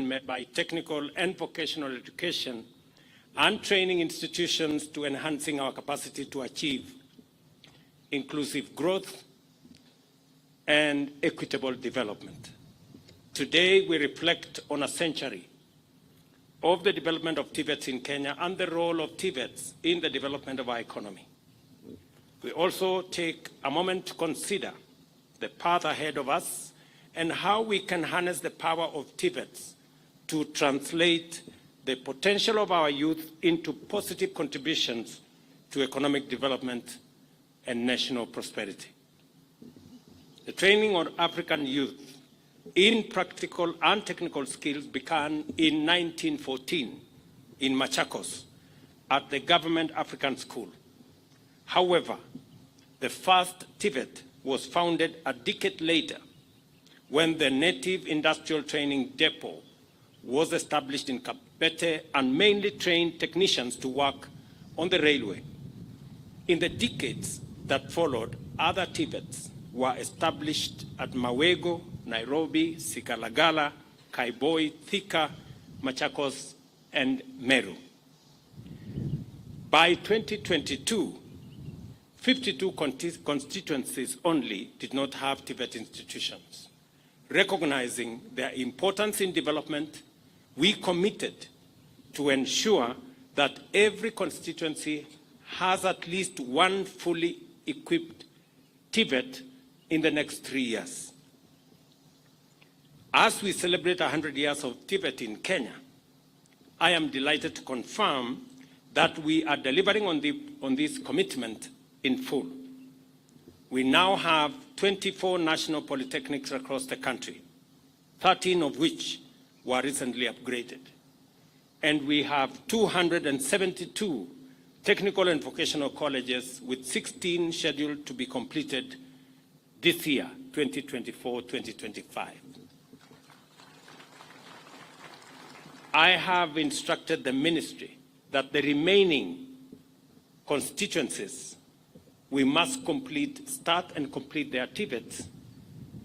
investment by technical and vocational education and training institutions to enhancing our capacity to achieve inclusive growth and equitable development. Today, we reflect on a century of the development of TVETs in Kenya and the role of TVETs in the development of our economy. We also take a moment to consider the path ahead of us and how we can harness the power of TVETs to translate the potential of our youth into positive contributions to economic development and national prosperity. The training of African youth in practical and technical skills began in 1914 in Machakos at the Government African School. However, the first TVET was founded a decade later when the Native Industrial Training Depot was established in Kabete and mainly trained technicians to work on the railway. In the decades that followed, other TVETs were established at Mawego, Nairobi, Sigalagala, Kaiboi, Thika, Machakos, and Meru. By 2022, 52 constituencies only did not have TVET institutions. Recognizing their importance in development, we committed to ensure that every constituency has at least one fully equipped TVET in the next 3 years. As we celebrate 100 years of TVET in Kenya, I am delighted to confirm that we are delivering on this commitment in full. We now have 24 national polytechnics across the country, 13 of which were recently upgraded. And we have 272 technical and vocational colleges, with 16 scheduled to be completed this year, 2024-2025. I have instructed the ministry that the remaining constituencies we must start and complete their TVETs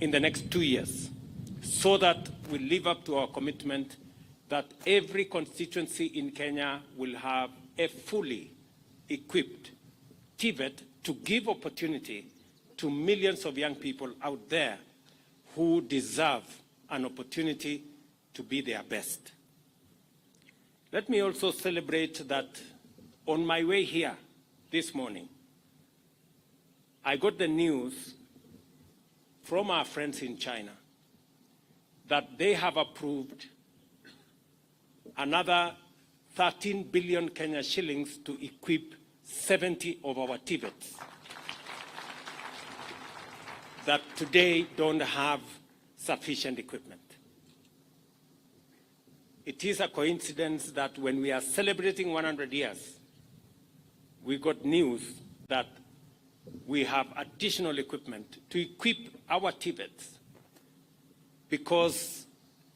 in the next 2 years, so that we live up to our commitment that every constituency in Kenya will have a fully equipped TVET to give opportunity to millions of young people out there who deserve an opportunity to be their best. Let me also celebrate that on my way here this morning, I got the news from our friends in China that they have approved another 13 billion Kenya shillings to equip 70 of our TVETs that today don't have sufficient equipment. It is a coincidence that when we are celebrating 100 years, we got news that we have additional equipment to equip our TVETs, because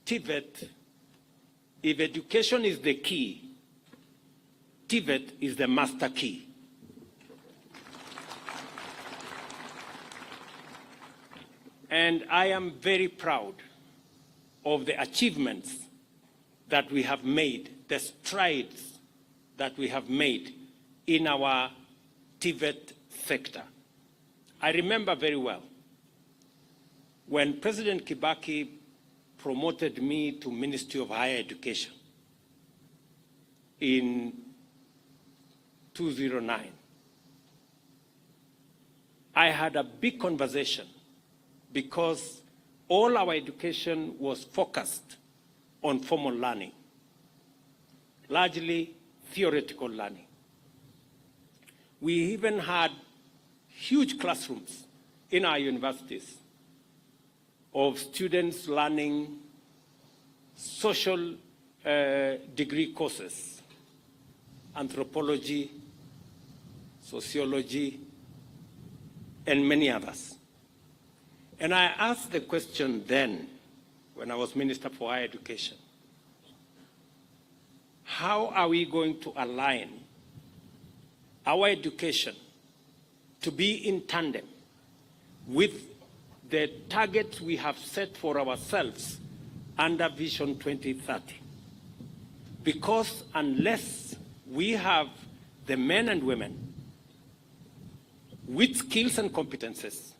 TVET, if education is the key, TVET is the master key. And I am very proud of the achievements that we have made, the strides that we have made in our TVET sector. I remember very well when President Kibaki promoted me to Ministry of Higher Education in 2009. I had a big conversation because all our education was focused on formal learning, largely theoretical learning. We even had huge classrooms in our universities of students learning social degree courses, anthropology, sociology, and many others. And I asked the question then, when I was Minister for Higher Education, how are we going to align our education to be in tandem with the targets we have set for ourselves under Vision 2030. Because unless we have the men and women with skills and competences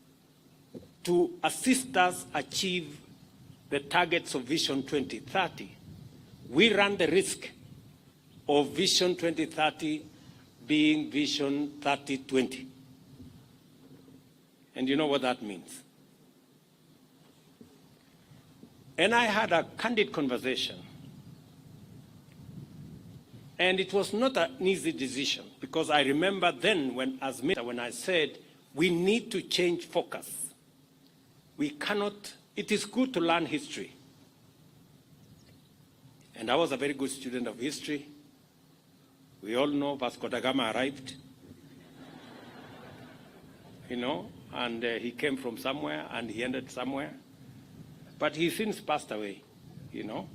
to assist us achieve the targets of Vision 2030, we run the risk of Vision 2030 being Vision 3020. And you know what that means. And I had a candid conversation. And it was not an easy decision, because I remember then when I said, we need to change focus. We cannot, it is good to learn history. And I was a very good student of history. We all know Vasco da Gama arrived, you know, and he came from somewhere and he ended somewhere. But he since passed away, you know.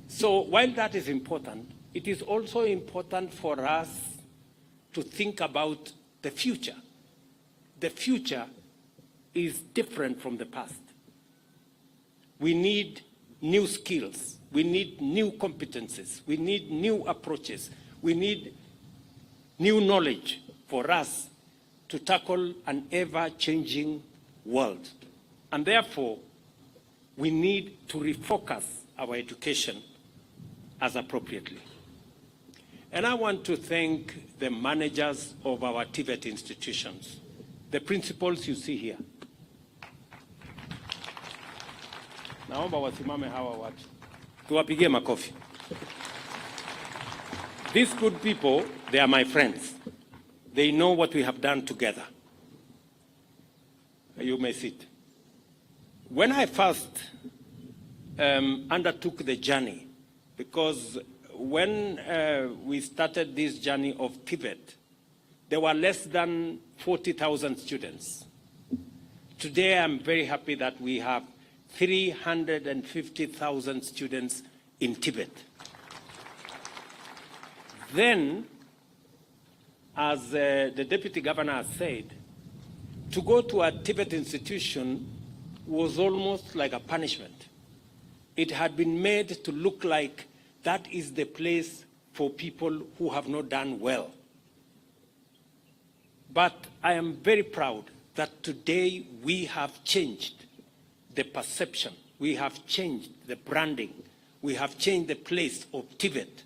So while that is important, it is also important for us to think about the future. The future is different from the past. We need new skills. We need new competences. We need new approaches. We need new knowledge for us to tackle an ever-changing world. And therefore, we need to refocus our education as appropriately. And I want to thank the managers of our TVET institutions, the principals you see here. Naomba wasimame hawa watu. Tuwapigie makofi. These good people, they are my friends. They know what we have done together. You may sit. When I first undertook the journey, because when we started this journey of TVET, there were less than 40,000 students. Today, I'm very happy that we have 350,000 students in TVET. Then, as the Deputy Governor has said, to go to a TVET institution was almost like a punishment. It had been made to look like that is the place for people who have not done well. But I am very proud that today we have changed the perception. We have changed the branding. We have changed the place of TVET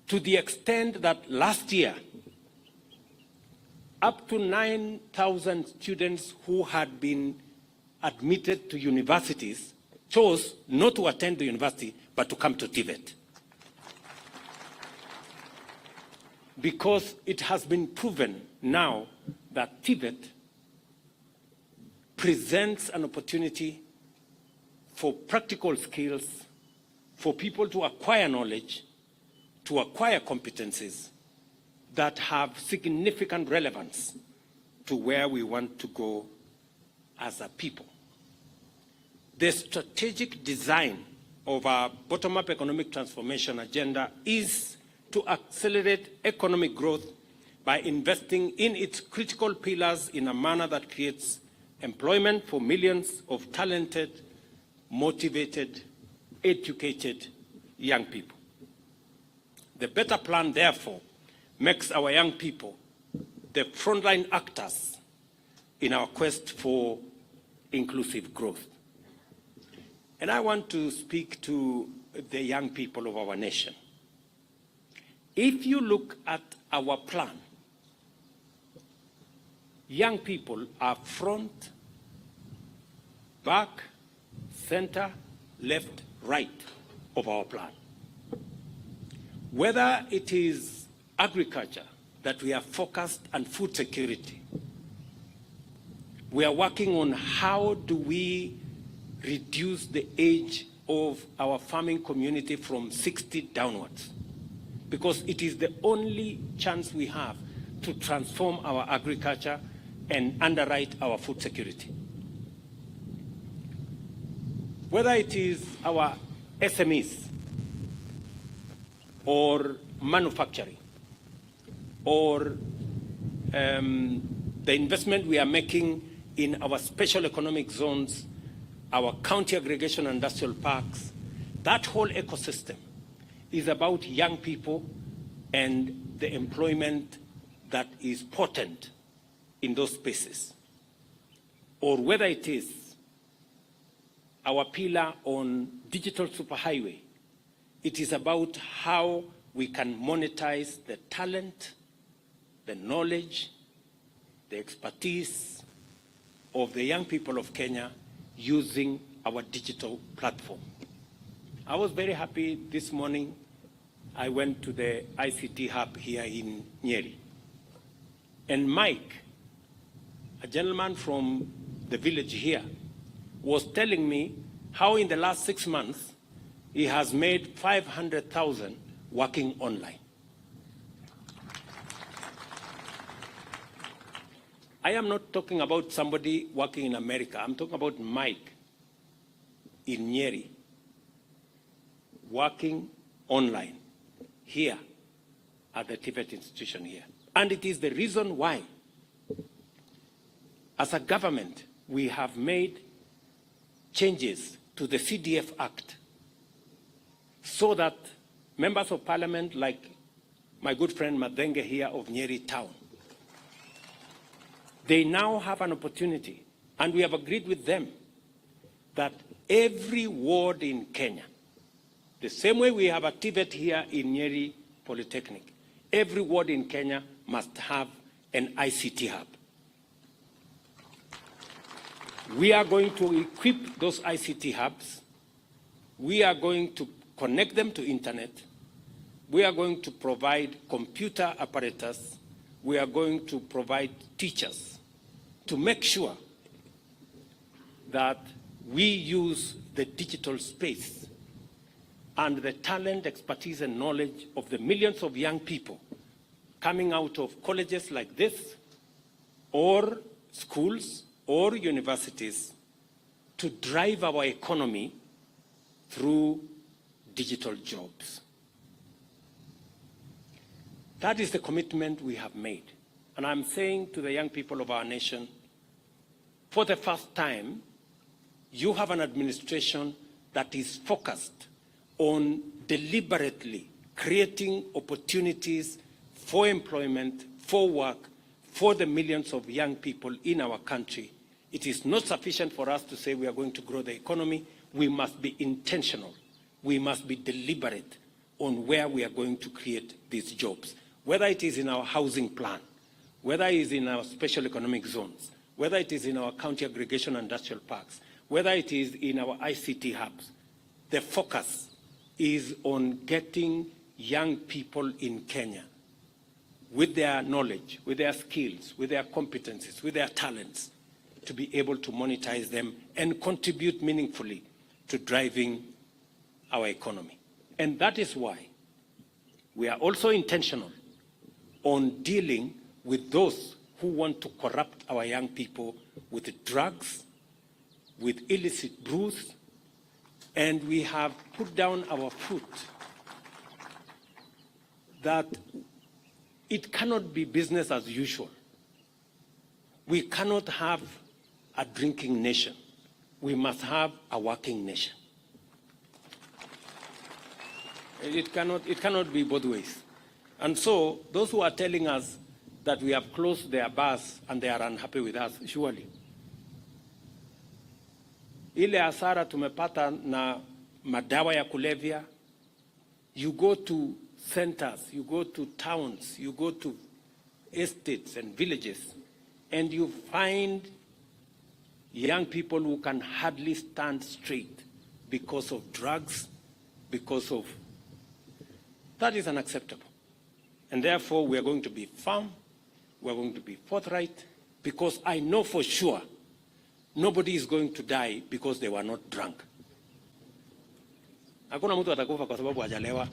to the extent that last year, up to 9,000 students who had been admitted to universities chose not to attend the university, but to come to TVET. Because it has been proven now that TVET presents an opportunity for practical skills, for people to acquire knowledge, to acquire competencies that have significant relevance to where we want to go as a people. The strategic design of our bottom-up economic transformation agenda is to accelerate economic growth by investing in its critical pillars in a manner that creates employment for millions of talented, motivated, educated young people. The better plan, therefore, makes our young people the frontline actors in our quest for inclusive growth. And I want to speak to the young people of our nation. If you look at our plan, young people are front, back, center, left, right of our plan. Whether it is agriculture that we are focused on food security, we are working on how do we reduce the age of our farming community from 60 downwards, because it is the only chance we have to transform our agriculture and underwrite our food security. Whether it is our SMEs or manufacturing or the investment we are making in our special economic zones our county aggregation and industrial parks, that whole ecosystem is about young people and the employment that is potent in those spaces. Or whether it is our pillar on digital superhighway, it is about how we can monetize the talent, the knowledge, the expertise of the young people of Kenya using our digital platform. I was very happy this morning. I went to the ICT hub here in Nyeri. And Mike, a gentleman from the village here, was telling me how in the last 6 months he has made 500,000 working online. I am not talking about somebody working in America. I'm talking about Mike in Nyeri, working online here at the TVET institution here. And it is the reason why, as a government, we have made changes to the CDF Act so that members of parliament like my good friend Madenge here of Nyeri town, they now have an opportunity, and we have agreed with them that every ward in Kenya, the same way we have a TVET here in Nyeri Polytechnic, every ward in Kenya must have an ICT hub. We are going to equip those ICT hubs. We are going to connect them to internet. We are going to provide computer apparatus. We are going to provide teachers to make sure that we use the digital space and the talent, expertise, and knowledge of the millions of young people coming out of colleges like this, or schools, or universities, to drive our economy through digital jobs. That is the commitment we have made. And I'm saying to the young people of our nation, for the first time, you have an administration that is focused on deliberately creating opportunities for employment, for work, for the millions of young people in our country. It is not sufficient for us to say we are going to grow the economy. We must be intentional. We must be deliberate on where we are going to create these jobs, whether it is in our housing plan, whether it is in our special economic zones, whether it is in our county aggregation and industrial parks, whether it is in our ICT hubs. The focus is on getting young people in Kenya with their knowledge, with their skills, with their competencies, with their talents, to be able to monetize them and contribute meaningfully to driving our economy. And that is why we are also intentional on dealing with those who want to corrupt our young people with drugs, with illicit brews, and we have put down our foot that it cannot be business as usual. We cannot have a drinking nation. We must have a working nation. It cannot be both ways. And so those who are telling us that we have closed their bars and they are unhappy with us, surely. Ile hasara tumepata na madawa ya kulevya, you go to centers, you go to towns, you go to estates and villages, and you find young people who can hardly stand straight because of drugs, because of... That is unacceptable. And therefore, we are going to be firm, we are going to be forthright, because I know for sure nobody is going to die because they were not drunk. Hakuna mtu atakufa kwa sababu hajalewa.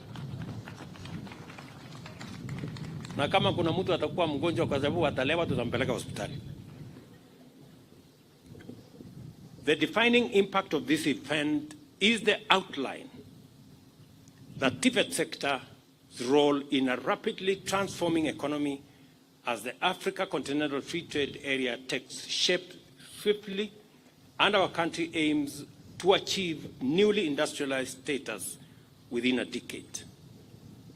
Na kama kuna mtu atakuwa mgonjwa kwa sababu atalewa, tutampeleka hospitali. The defining impact of this event is the outline that TVET sector's role in a rapidly transforming economy as the Africa Continental Free Trade Area takes shape swiftly and our country aims to achieve newly industrialized status within a decade.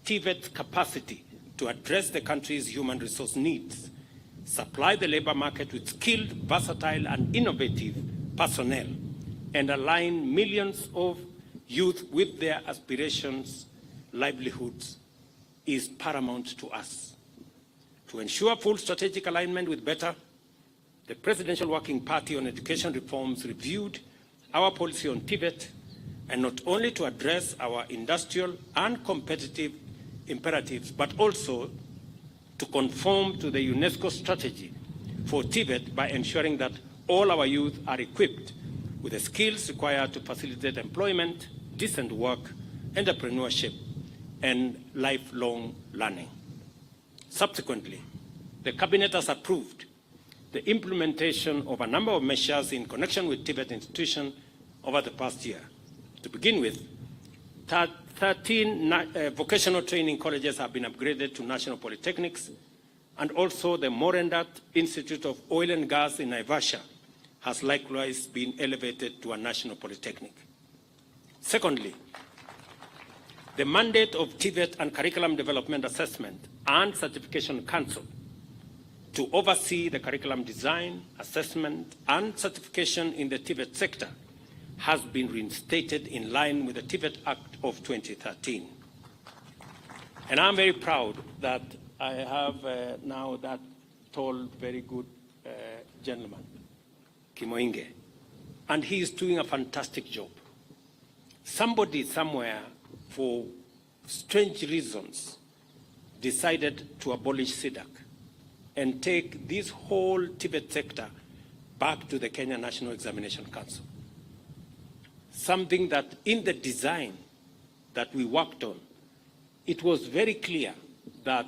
TVET's capacity to address the country's human resource needs, supply the labor market with skilled, versatile, and innovative personnel, and align millions of youth with their aspirations, livelihoods, is paramount to us. To ensure full strategic alignment with BETTER, the Presidential Working Party on Education Reforms reviewed our policy on TVET, and not only to address our industrial and competitive imperatives, but also to conform to the UNESCO strategy for TVET by ensuring that all our youth are equipped with the skills required to facilitate employment, decent work, entrepreneurship, and lifelong learning. Subsequently, the Cabinet has approved the implementation of a number of measures in connection with TVET institutions over the past year. To begin with, 13 vocational training colleges have been upgraded to national polytechnics, and also the Morendat Institute of Oil and Gas in Naivasha has likewise been elevated to a national polytechnic. Secondly, the mandate of TVET and Curriculum Development Assessment and Certification Council to oversee the curriculum design, assessment, and certification in the TVET sector has been reinstated in line with the TVET Act of 2013. And I'm very proud that I have now that tall, very good gentleman, Kimoinge, and he is doing a fantastic job. Somebody somewhere, for strange reasons, decided to abolish SIDAC and take this whole TVET sector back to the Kenya National Examination Council. Something that in the design that we worked on, it was very clear that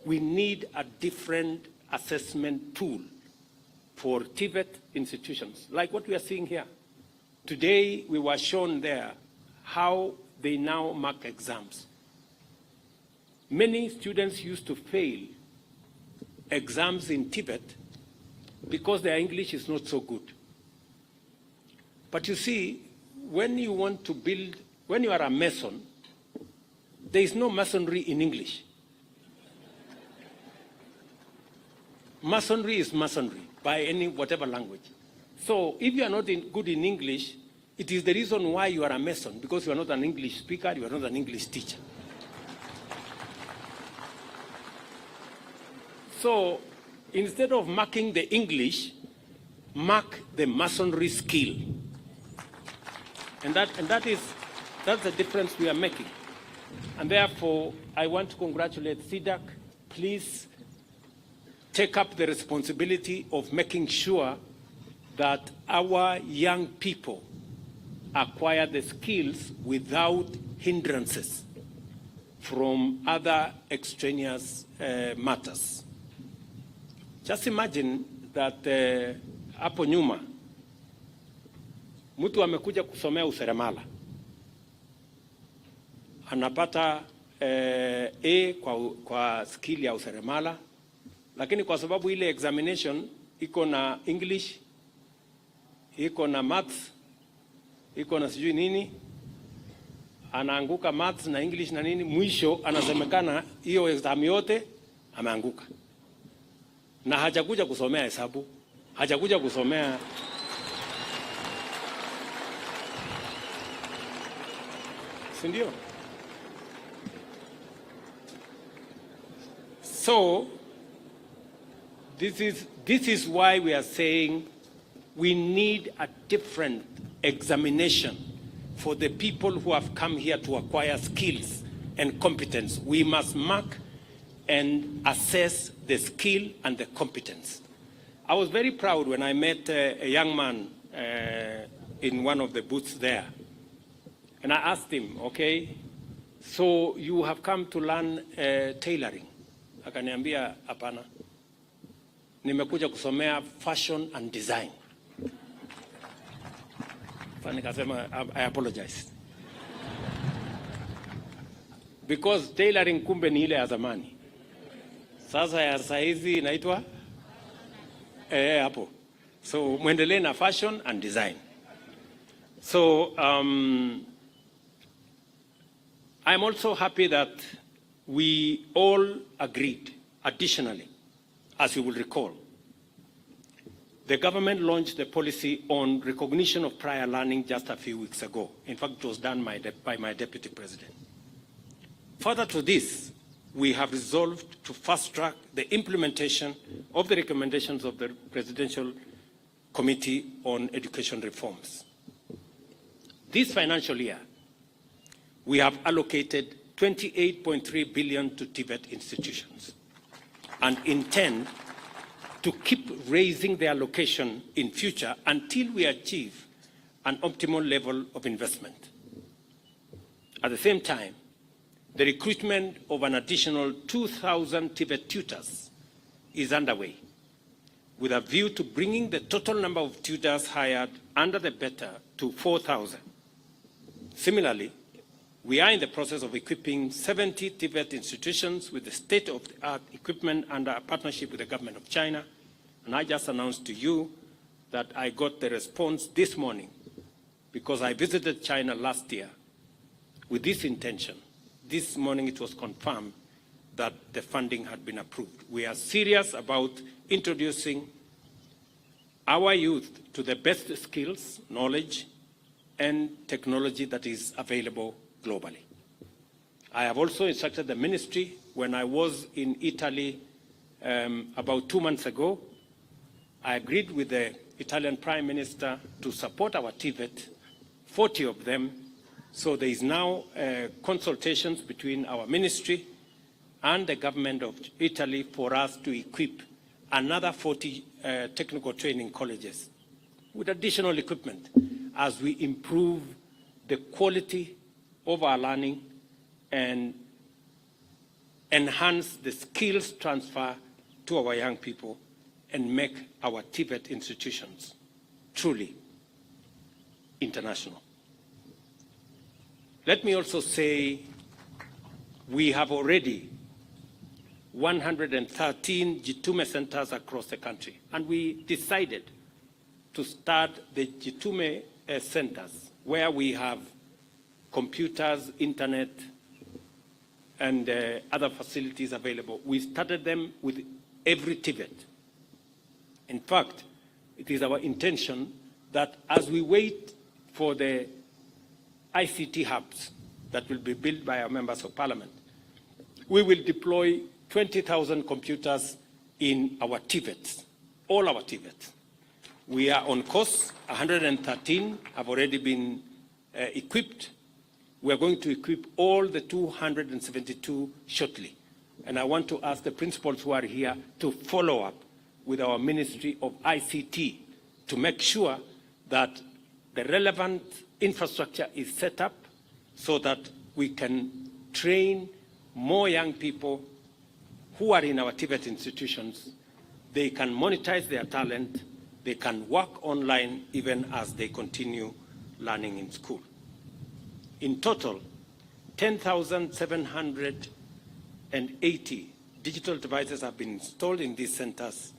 we need a different assessment tool for TVET institutions, like what we are seeing here. Today, we were shown there how they now mark exams. Many students used to fail exams in TVET because their English is not so good. But you see, when you want to build, when you are a mason, there is no masonry in English. Masonry is masonry by any whatever language. So if you are not good in English, it is the reason why you are a mason, because you are not an English speaker, you are not an English teacher. So instead of marking the English, mark the masonry skill. And that's the difference we are making. And therefore, I want to congratulate SIDAC. Please take up the responsibility of making sure that our young people acquire the skills without hindrances from other extraneous matters. Just imagine that hapo nyuma mtu amekuja kusomea useremala, anapata A kwa skill ya useremala, lakini kwa sababu ile examination iko na English, iko na maths, iko na sijui nini, anaanguka maths na English na nini, mwisho anasemekana hiyo exam yote ameanguka. Na hajakuja kusomea hesabu, hajakuja kusomea sindio? So this is why we are saying we need a different examination for the people who have come here to acquire skills and competence. We must mark and assess the skill and the competence. I was very proud when I met a young man in one of the booths there. And I asked him, okay, so you have come to learn tailoring. Akaniambia, hapana, nimekuja kusomea fashion and design. Nikasema, I apologize. Because tailoring kumbe ni ile ya zamani. Sasa ya saizi inaitwa hapo. So muendelee na fashion and design. So I'm also happy that we all agreed, additionally, as you will recall, the government launched the policy on recognition of prior learning just a few weeks ago. In fact, it was done by my deputy president. Further to this, we have resolved to fast-track the implementation of the recommendations of the Presidential Committee on Education Reforms. This financial year, we have allocated 28.3 billion to TVET institutions and intend to keep raising the allocation in future until we achieve an optimal level of investment. At the same time, the recruitment of an additional 2,000 TVET tutors is underway, with a view to bringing the total number of tutors hired under the BETA to 4,000. Similarly, we are in the process of equipping 70 TVET institutions with the state-of-the-art equipment under a partnership with the government of China. And I just announced to you that I got the response this morning because I visited China last year with this intention. This morning it was confirmed that the funding had been approved. We are serious about introducing our youth to the best skills, knowledge, and technology that is available globally. I have also instructed the ministry when I was in Italy about 2 months ago. I agreed with the Italian Prime Minister to support our TVET, 40 of them. So there is now consultations between our ministry and the government of Italy for us to equip another 40 technical training colleges with additional equipment as we improve the quality of our learning and enhance the skills transfer to our young people and make our TVET institutions truly international. Let me also say we have already 113 Jitume centers across the country, and we decided to start the Jitume centers where we have computers, internet, and other facilities available. We started them with every TVET. In fact, it is our intention that as we wait for the ICT hubs that will be built by our members of parliament, we will deploy 20,000 computers in our TVETs, all our TVETs. We are on course. 113 have already been equipped. We are going to equip all the 272 shortly. And I want to ask the principals who are here to follow up with our Ministry of ICT to make sure that the relevant infrastructure is set up so that we can train more young people who are in our TVET institutions. They can monetize their talent, they can work online even as they continue learning in school. In total, 10,780 digital devices have been installed in these centers,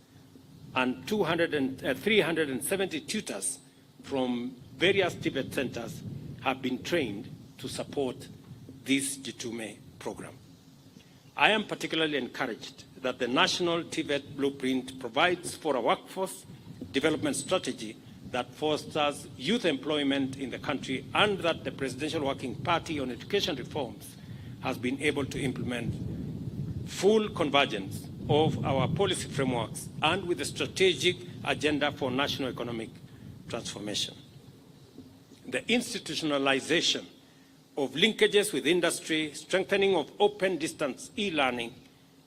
and 370 tutors from various TVET centers have been trained to support this Jitume program. I am particularly encouraged that the National TVET Blueprint provides for a workforce development strategy that fosters youth employment in the country, and that the Presidential Working Party on Education Reforms has been able to implement full convergence of our policy frameworks and with a strategic agenda for national economic transformation. The institutionalization of linkages with industry, strengthening of open distance e-learning,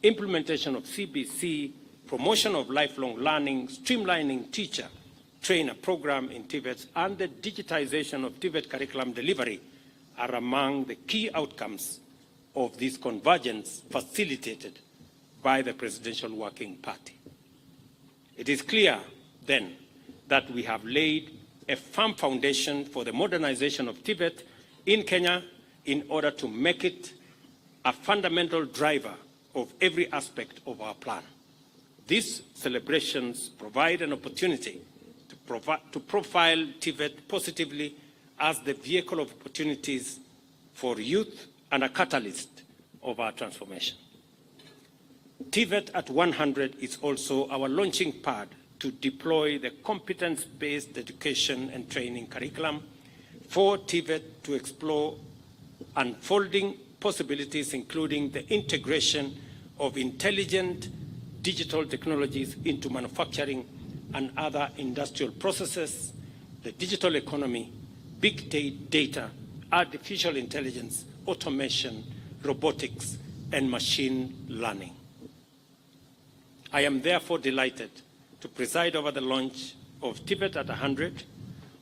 implementation of CBC, promotion of lifelong learning, streamlining teacher-trainer program in TVET, and the digitization of TVET curriculum delivery are among the key outcomes of this convergence facilitated by the Presidential Working Party. It is clear, then, that we have laid a firm foundation for the modernization of TVET in Kenya in order to make it a fundamental driver of every aspect of our plan. These celebrations provide an opportunity to profile TVET positively as the vehicle of opportunities for youth and a catalyst of our transformation. TVET at 100 is also our launching pad to deploy the competence-based education and training curriculum for TVET to explore unfolding possibilities, including the integration of intelligent digital technologies into manufacturing and other industrial processes, the digital economy, big data, artificial intelligence, automation, robotics, and machine learning. I am therefore delighted to preside over the launch of TVET at 100,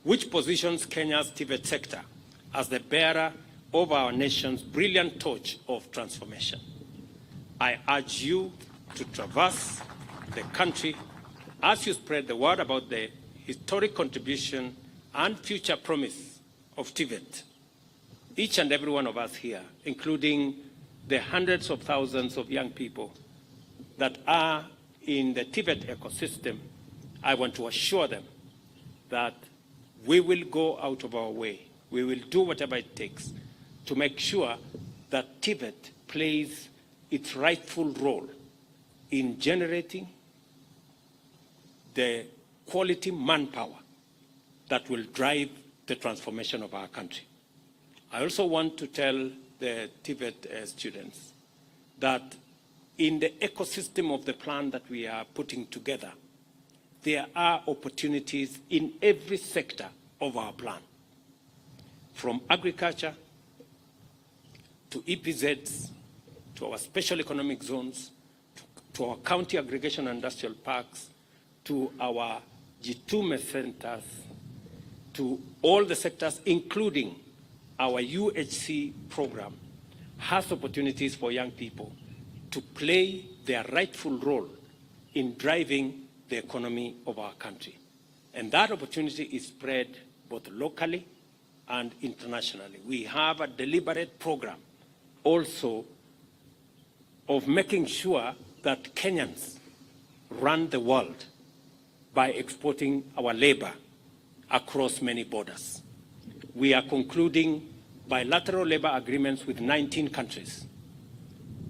which positions Kenya's TVET sector as the bearer of our nation's brilliant torch of transformation. I urge you to traverse the country as you spread the word about the historic contribution and future promise of TVET. Each and every one of us here, including the hundreds of thousands of young people that are in the TVET ecosystem, I want to assure them that we will go out of our way. We will do whatever it takes to make sure that TVET plays its rightful role in generating the quality manpower that will drive the transformation of our country. I also want to tell the TVET students that in the ecosystem of the plan that we are putting together, there are opportunities in every sector of our plan, from agriculture to EPZs, to our special economic zones, to our county aggregation and industrial parks, to our G2 centers, to all the sectors, including our UHC program, has opportunities for young people to play their rightful role in driving the economy of our country. And that opportunity is spread both locally and internationally. We have a deliberate program also of making sure that Kenyans run the world by exporting our labor across many borders. We are concluding bilateral labor agreements with 19 countries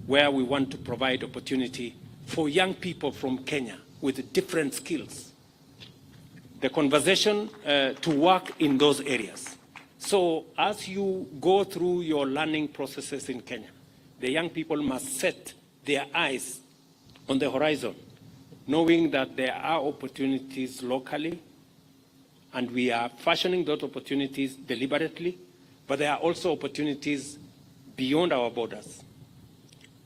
where we want to provide opportunity for young people from Kenya with different skills, the conversation to work in those areas. So as you go through your learning processes in Kenya, the young people must set their eyes on the horizon, knowing that there are opportunities locally, and we are fashioning those opportunities deliberately, but there are also opportunities beyond our borders.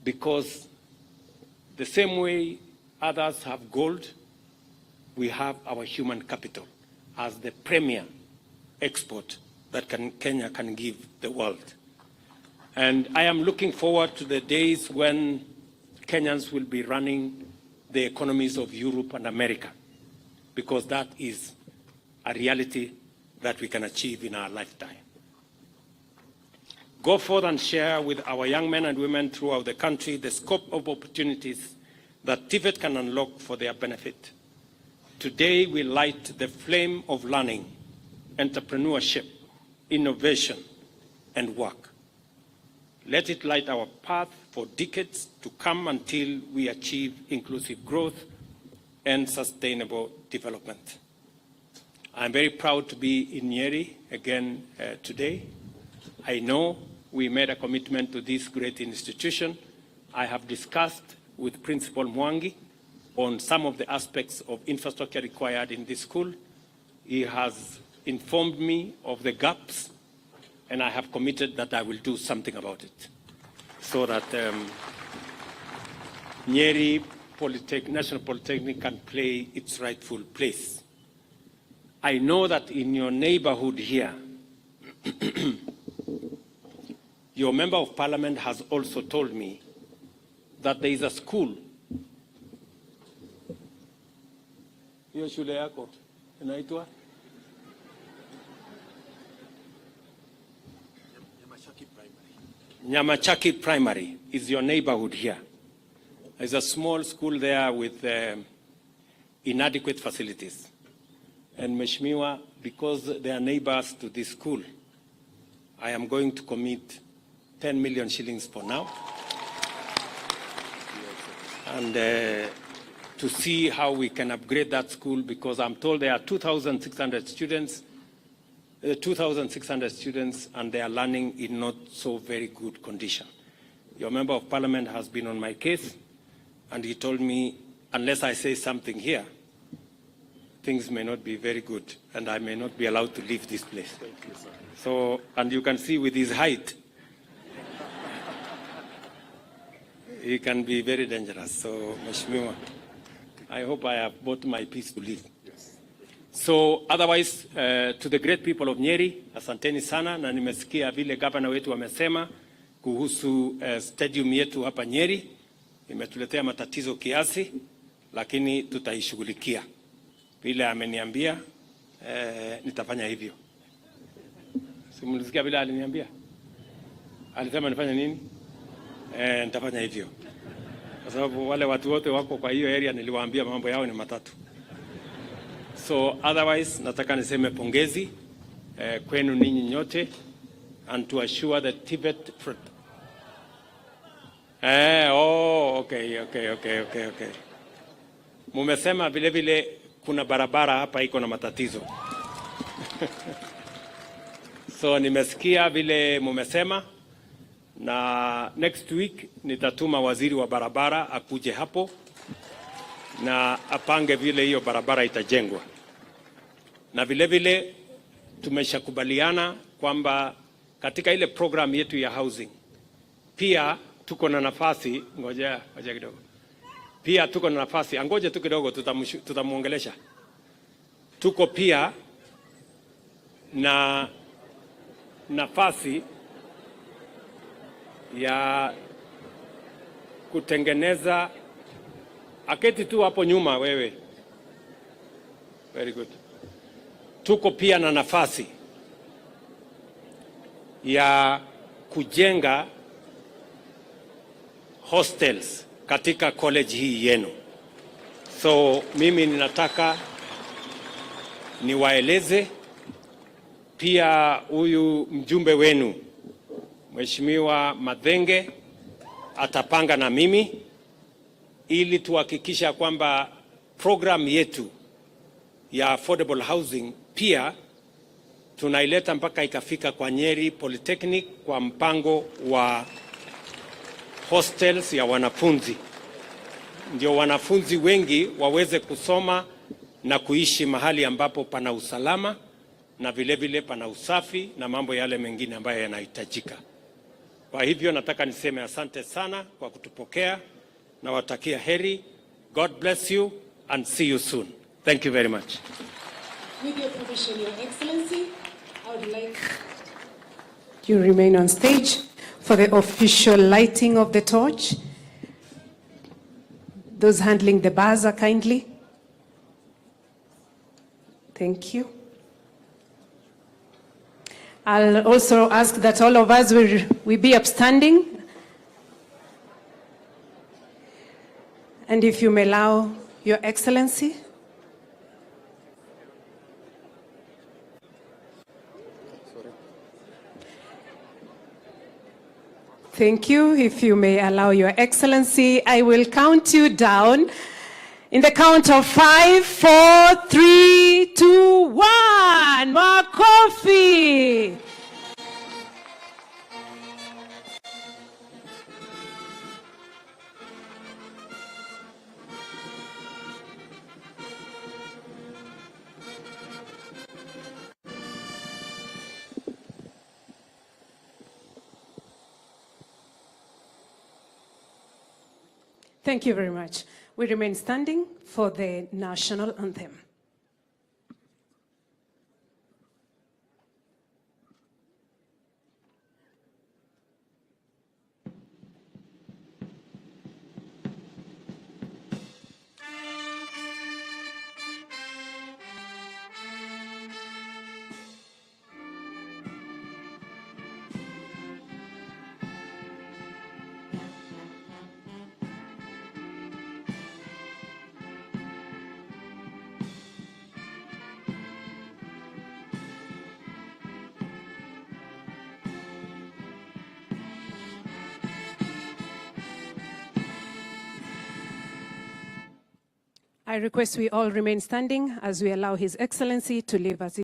Because the same way others have gold, we have our human capital as the premier export that Kenya can give the world. And I am looking forward to the days when Kenyans will be running the economies of Europe and America, because that is a reality that we can achieve in our lifetime. Go forth and share with our young men and women throughout the country the scope of opportunities that TVET can unlock for their benefit. Today, we light the flame of learning, entrepreneurship, innovation, and work. Let it light our path for decades to come until we achieve inclusive growth and sustainable development. I'm very proud to be in Nyeri again today. I know we made a commitment to this great institution. I have discussed with Principal Mwangi on some of the aspects of infrastructure required in this school. He has informed me of the gaps, and I have committed that I will do something about it so that Nyeri National Polytechnic can play its rightful place. I know that in your neighborhood here, your member of parliament has also told me that there is a school. Hiyo shule yako inaitwa Nyamachaki Primary is your neighborhood here. There's a small school there with inadequate facilities. And Mheshimiwa, because they are neighbors to this school, I am going to commit 10 million shillings for now. And to see how we can upgrade that school, because I'm told there are 2,600 students, and they are learning in not so very good condition. Your member of parliament has been on my case, and he told me, unless I say something here, things may not be very good, and I may not be allowed to leave this place. Thank you, sir. So, and you can see with his height, he can be very dangerous. So, Mheshimiwa, I hope I have bought my peace to leave. Yes. So, otherwise, to the great people of Nyeri, asanteni sana, na nimesikia vile gavana wetu wamesema kuhusu stadium yetu hapa Nyeri. Imetuletea matatizo kiasi, lakini tutaishughulikia. Vile ameniambia, nitafanya hivyo. Simulisikia vile aliniambia? Alisema nifanye nini? Nitafanya hivyo. Kwa sababu wale watu wote wako kwa hiyo area niliwaambia mambo yao ni matatu. So otherwise nataka niseme pongezi kwenu ninyi nyote, and to assure the TVET okay. Mumesema vile vile kuna barabara hapa iko na matatizo. So nimesikia vile mumesema, na next week nitatuma waziri wa barabara akuje hapo na apange vile hiyo barabara itajengwa. Na vile vile tumeshakubaliana kwamba katika ile program yetu ya housing pia tuko na nafasi, ngoja kidogo. Pia tuko na nafasi, angoje tu kidogo, tutamuongelesha. Tuko pia na nafasi ya kutengeneza, aketi tu hapo nyuma wewe. Very good. Tuko pia na nafasi ya kujenga hostels katika college hii yenu. So mimi ninataka niwaeleze pia, huyu mjumbe wenu Mheshimiwa Madhenge atapanga na mimi ili tuhakikisha kwamba program yetu ya affordable housing pia tunaileta mpaka ikafika kwa Nyeri Polytechnic kwa mpango wa hostels ya wanafunzi, ndio wanafunzi wengi waweze kusoma na kuishi mahali ambapo pana usalama na vile vile pana usafi na mambo yale mengine ambayo yanahitajika. Kwa hivyo nataka niseme asante sana kwa kutupokea na watakia heri. God bless you and see you soon. Thank you very much. With your permission, Your Excellency, I would like you remain on stage for the official lighting of the torch. Those handling the buzzer kindly. Thank you. I'll also ask that all of us we be upstanding. And if you may allow, Your Excellency. Thank you. If you may allow, Your Excellency, I will count you down in the count of 5, 4, 3, 2, 1. Makofi. Thank you very much. We remain standing for the national anthem. I request we all remain standing as we allow His Excellency to leave us.